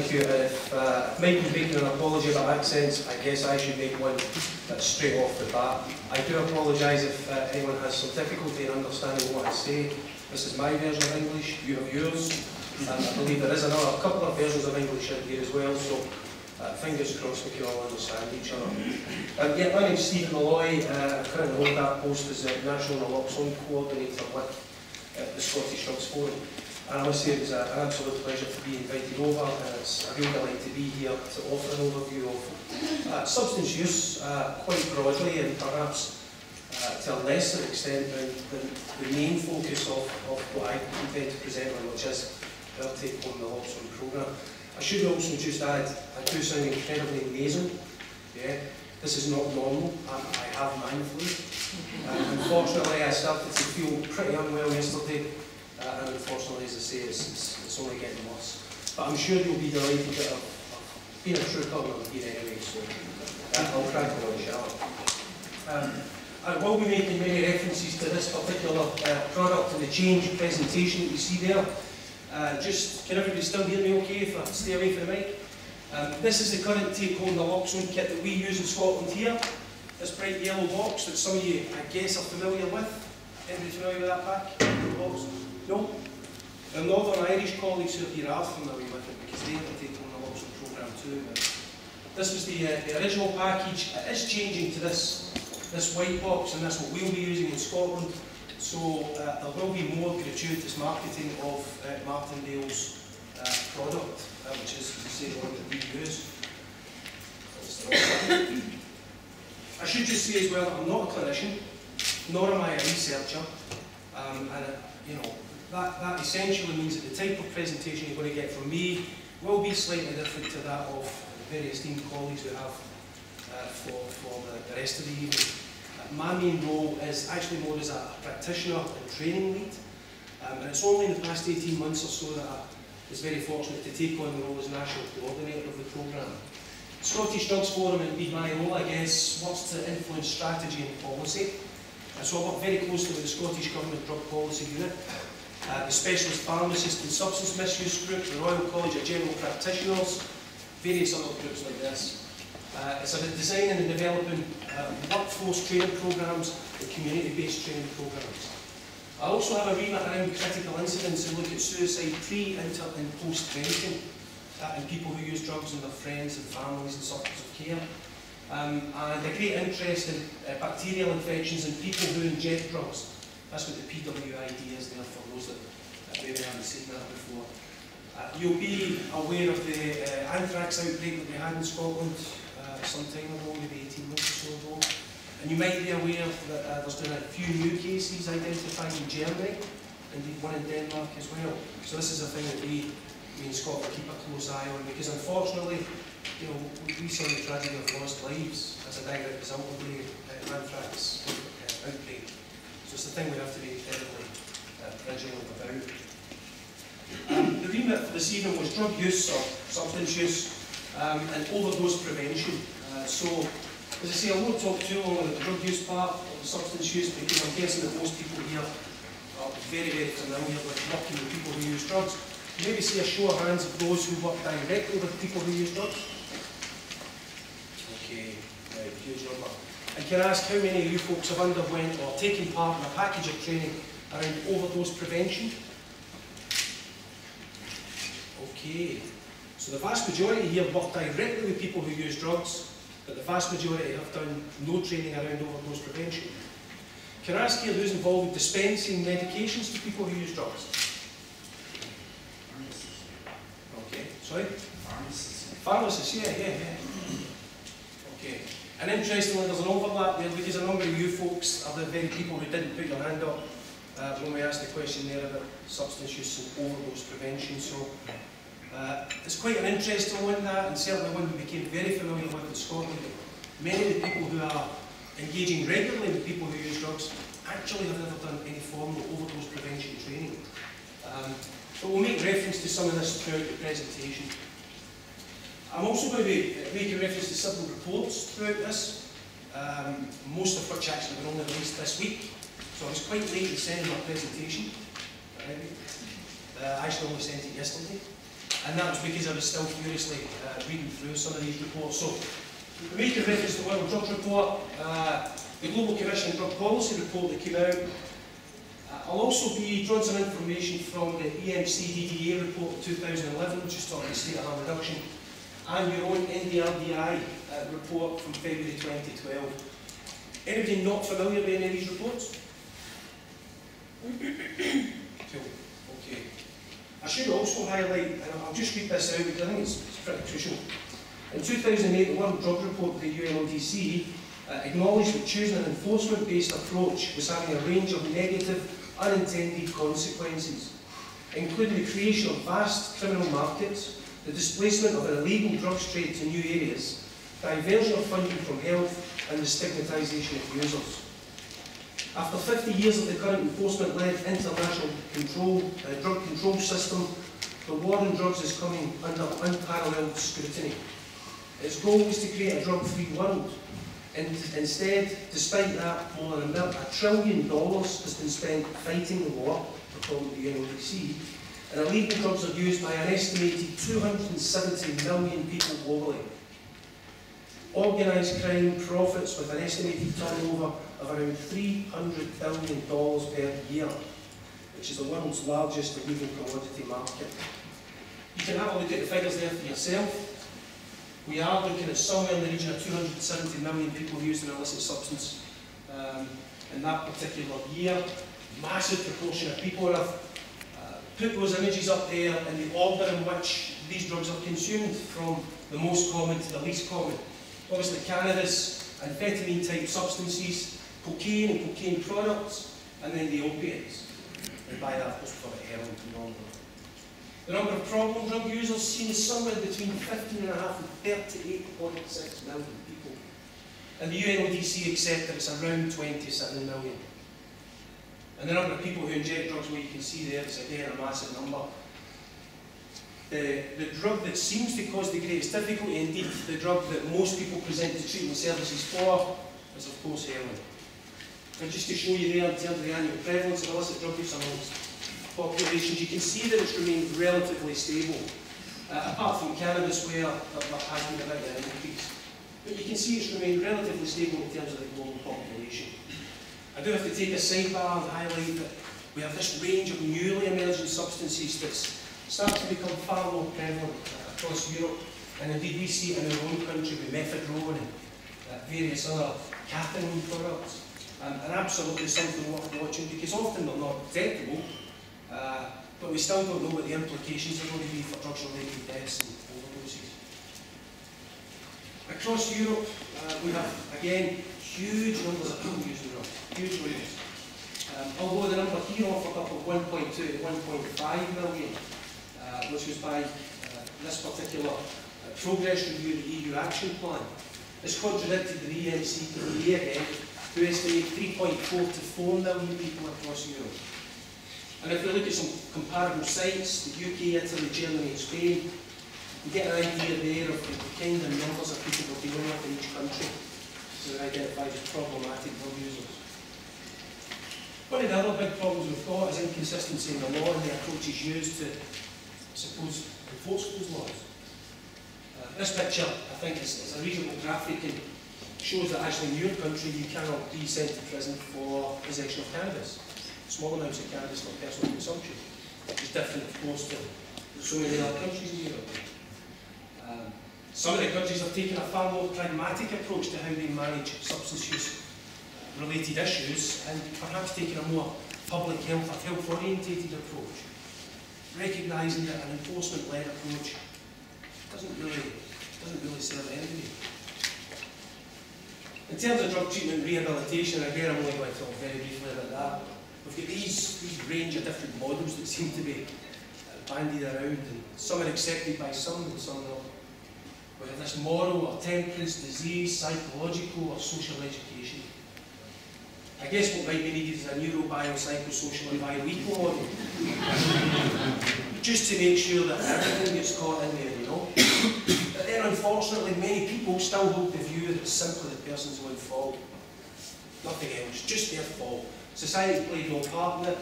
thank you. If Mike making an apology about accents, I guess I should make one straight off the bat. I do apologise if anyone has some difficulty in understanding what I say. This is my version of English, you have yours, and I believe there is a couple of versions of English in here as well, so fingers crossed we can all understand each other. Yeah, my name is Stephen Malloy. I currently hold that post as National Naloxone Coordinator with the Scottish Drugs Forum. And I must say it was an absolute pleasure to be invited over, and it's a real delight to be here to offer an overview of substance use quite broadly, and perhaps to a lesser extent than the main focus of what I intend to present on, which is our take-home naloxone programme. I should also just add, I do sound incredibly nasal. Yeah, this is not normal. I have man flu. Unfortunately, I started to feel pretty unwell yesterday. And unfortunately, as I say, it's only getting worse. But I'm sure you'll be delighted that I've been a trooper and I'm here anyway, so I'll crack on, shall I? I will be making many references to this particular product and the change presentation that you see there. Can everybody still hear me okay if I stay away from the mic? This is the current take-home naloxone kit that we use in Scotland here. This bright yellow box that some of you, I guess, are familiar with. Anybody familiar with that pack? Box? No? The Northern Irish colleagues who are here are familiar with it because they have taken on the naloxone programme too. This was the original package. It is changing to this white box, and that's what we'll be using in Scotland. So there will be more gratuitous marketing of Martindale's product, which is, as I say, the one that we use. I should just say as well that I'm not a clinician, nor am I a researcher, you know, that essentially means that the type of presentation you're going to get from me will be slightly different to that of the very esteemed colleagues we have for the rest of the evening. My main role is actually more as a practitioner and training lead, and it's only in the past 18 months or so that I was very fortunate to take on the role as National Coordinator of the programme. Scottish Drugs Forum, and indeed my role, I guess, works to influence strategy and policy. So I work very closely with the Scottish Government Drug Policy Unit, the Specialist Pharmacist and Substance Misuse Group, the Royal College of General Practitioners, various other groups like this. It's about designing and developing workforce training programmes and community-based training programmes. I also have a remit around critical incidents and look at suicide pre, inter and post-prevention in people who use drugs and their friends and families and circles of care. And a great interest in bacterial infections in people who inject drugs. That's what the PWID is there for those that maybe haven't seen that before. You'll be aware of the anthrax outbreak that we had in Scotland some time ago, maybe 18 months or so ago. And you might be aware that there's been a few new cases identified in Germany, indeed one in Denmark as well. So this is a thing that we in Scotland keep a close eye on, because unfortunately, you know, we saw the tragedy of lost lives as a direct result of the anthrax outbreak. So it's a thing we have to be incredibly vigilant about. The remit for this evening was drug use or substance use and overdose prevention. So, as I say, I won't talk too long about the drug use part of the substance use, because I'm guessing that most people here are very, very familiar with working with people who use drugs. Maybe see a show of hands of those who work directly with people who use drugs. Okay, right, huge number. And can I ask how many of you folks have underwent or taken part in a package of training around overdose prevention? Okay, so the vast majority here work directly with people who use drugs, but the vast majority have done no training around overdose prevention. Can I ask here who's involved with dispensing medications to people who use drugs? Okay, sorry? Pharmacists. Pharmacists, yeah. Okay. And interestingly, there's an overlap there, because a number of you folks are the very people who didn't put your hand up when we asked the question there about substance use and overdose prevention. So it's quite an interesting one, that, and certainly one we became very familiar with in Scotland. Many of the people who are engaging regularly with people who use drugs actually have never done any formal overdose prevention training. But we'll make reference to some of this throughout the presentation. I'm also going to be making reference to several reports throughout this, most of which actually were only released this week. So I was quite late in sending my presentation. I actually only sent it yesterday. and that was because I was still furiously reading through some of these reports. So, making reference to the World Drug Report, the Global Commission Drug Policy Report that came out. I'll also be drawing some information from the EMCDDA report of 2011, which is talking about state of harm reduction, and your own NDRDI report from February 2012. Anybody not familiar with any of these reports? Cool. Okay. I should also highlight, and I'll just read this out because I think it's pretty crucial. In 2008, the World Drug Report of the UNODC acknowledged that choosing an enforcement-based approach was having a range of negative, unintended consequences, including the creation of vast criminal markets, the displacement of an illegal drugs trade to new areas, diversion of funding from health, and the stigmatisation of users. After 50 years of the current enforcement-led international drug control system, the war on drugs is coming under unparalleled scrutiny. Its goal is to create a drug-free world. And instead, despite that, more than $1 trillion has been spent fighting the war, according to the UNODC, and illegal drugs are used by an estimated 270 million people globally. Organised crime profits with an estimated turnover of around $300 billion per year, which is the world's largest illegal commodity market. You can have a look at the figures there for yourself. We are looking at somewhere in the region of 270 million people using an illicit substance in that particular year. Massive proportion of people have put those images up there in the order in which these drugs are consumed, from the most common to the least common. Obviously cannabis, amphetamine type substances, cocaine and cocaine products, and then the opiates. And by that, of course, we've got heroin and all that. The number of problem drug users seen is somewhere between 15.5 and 38.6 million people. And the UNODC accept that it's around 27 million. And the number of people who inject drugs, well, you can see there, is again a massive number. The drug that seems to cause the greatest difficulty, indeed the drug that most people present to treatment services for, is of course heroin. And just to show you there in terms of the annual prevalence of illicit drug use amongst populations, you can see that it's remained relatively stable, apart from cannabis where there has been a bit of an increase. But you can see it's remained relatively stable in terms of the global population. I do have to take a sidebar and highlight that we have this range of newly emerging substances that's starting to become far more prevalent across Europe, and indeed we see it in our own country with methadone and various other caffeine products, and absolutely something worth watching, because often they're not detectable, but we still don't know what the implications are going to be for drugs-related deaths and overdoses. Across Europe, we have, again, huge numbers of people using drugs, huge numbers. Although the number here offered up of 1.2 to 1.5 million, which was by this particular progress review of the EU Action Plan, is contradicted by the EMCDDA again, who estimate 3.4 to 4 million people across Europe. And if we look at some comparable sites, the UK, Italy, Germany and Spain, you get an idea there of the kind of numbers of people we're dealing with in each country, so they're identified as problematic drug users. One of the other big problems we've got is inconsistency in the law and the approaches used to, I suppose, enforce those laws. This picture, I think, is a reasonable graphic and shows that actually in your country you cannot be sent to prison for possession of cannabis. Small amounts of cannabis for personal consumption, which is different, of course, to so many other countries in Europe. Some of the countries have taken a far more pragmatic approach to how they manage substance use related issues, and perhaps taken a more public health or health-orientated approach, recognising that an enforcement-led approach doesn't really serve anybody. In terms of drug treatment and rehabilitation, again, I'm only going to talk very briefly about that. We've got these range of different models that seem to be bandied around, and some are accepted by some and some not. We have this moral or temperance, disease, psychological or social education. I guess what might be needed is a neurobiopsychosocial and bioeco model, just to make sure that everything gets caught in there, you know. But then unfortunately many people still hold the view that it's simply the person's own fault. Nothing else, just their fault. Society played no part in it.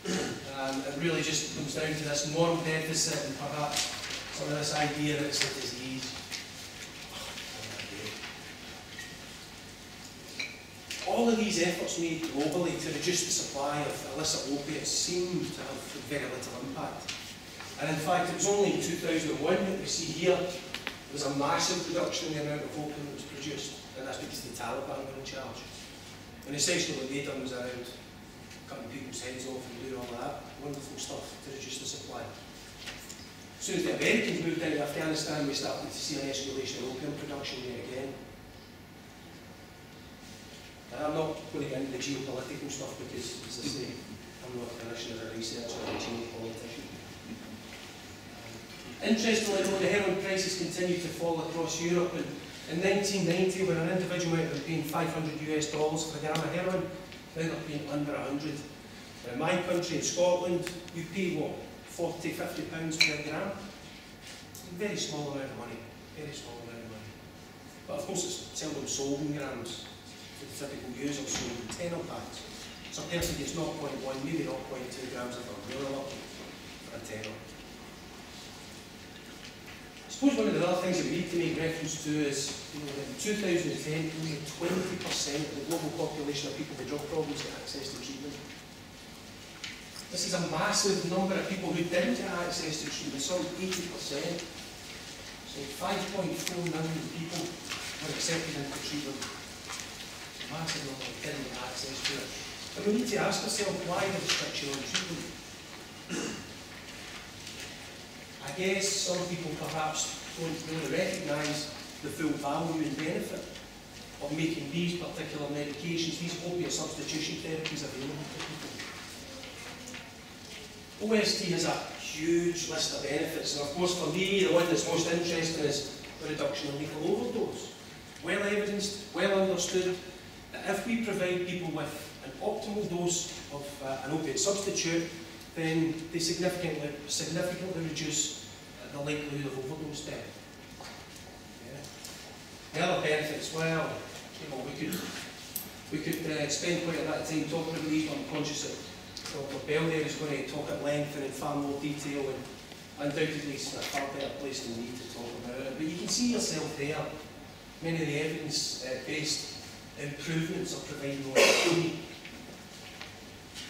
It really just comes down to this moral deficit and perhaps Some of this idea that it's a disease. All of these efforts made globally to reduce the supply of illicit opiates seem to have very little impact. And in fact, it was only in 2001 that we see here there was a massive reduction in the amount of opium that was produced, and that's because the Taliban were in charge. And essentially what they done was around cutting people's heads off and doing all that wonderful stuff to reduce the supply. As soon as the Americans moved into Afghanistan, we started to see an escalation of opium production there again. I'm not going to get into the geopolitical stuff because, as I say, I'm not a clinician or a researcher or a geopolitician. Interestingly, though, the heroin prices continued to fall across Europe. And in 1990, when an individual might have been paying $500 for a gram of heroin, now they're paying under 100. And in my country, in Scotland, we pay what, 40, 50 pounds per gram? A very small amount of money. Very small amount of money. But of course, it's seldom sold in grams. The typical user sold in tenner packs. So a person gets 0.1, maybe 0.2 grams if I'm really lucky for a tenner. I suppose one of the other things that we need to make reference to is, in 2010, only 20% of the global population of people with drug problems get access to treatment. This is a massive number of people who didn't get access to treatment, some 80%. So 5.4 million people were accepted into treatment. Massive number of didn't get access to it. And we need to ask ourselves why the restriction on treatment. I guess some people perhaps don't really recognise the full value and benefit of making these particular medications, these opiate substitution therapies available to people. OST has a huge list of benefits, and of course for me the one that's most interesting is the reduction of lethal overdose. Well evidenced, well understood, that if we provide people with an optimal dose of an opiate substitute, then they significantly reduce the likelihood of overdose death. Yeah. The other benefits, well, we could spend quite a lot of time talking about these, but I'm conscious that Dr. Bell there is going to talk at length and in far more detail, and undoubtedly it's a far better place than me to talk about it. But you can see yourself there, many of the evidence-based improvements are providing more autonomy.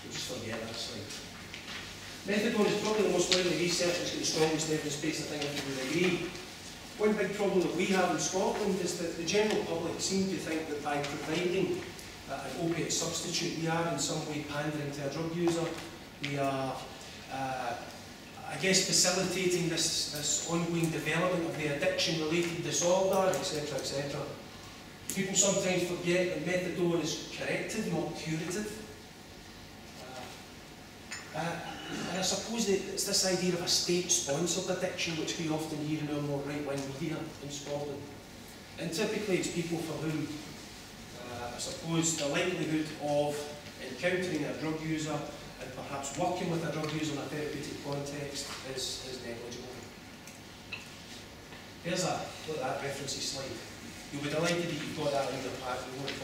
We'll just forget that slide. Methadone is probably the most widely researched, it's got the strongest evidence-based, I think everyone would agree. One big problem that we have in Scotland is that the general public seem to think that by providing an opiate substitute, we are in some way pandering to a drug user. We are, I guess, facilitating this ongoing development of the addiction-related disorder, etc., etc. People sometimes forget that methadone is corrective, not curative. And I suppose that it's this idea of a state-sponsored addiction which we often hear in our more right-wing media in Scotland. And typically it's people for whom, I suppose, the likelihood of encountering a drug user and perhaps working with a drug user in a therapeutic context is negligible. Look at that references slide. You'll be delighted that you've got that in your pack. You won't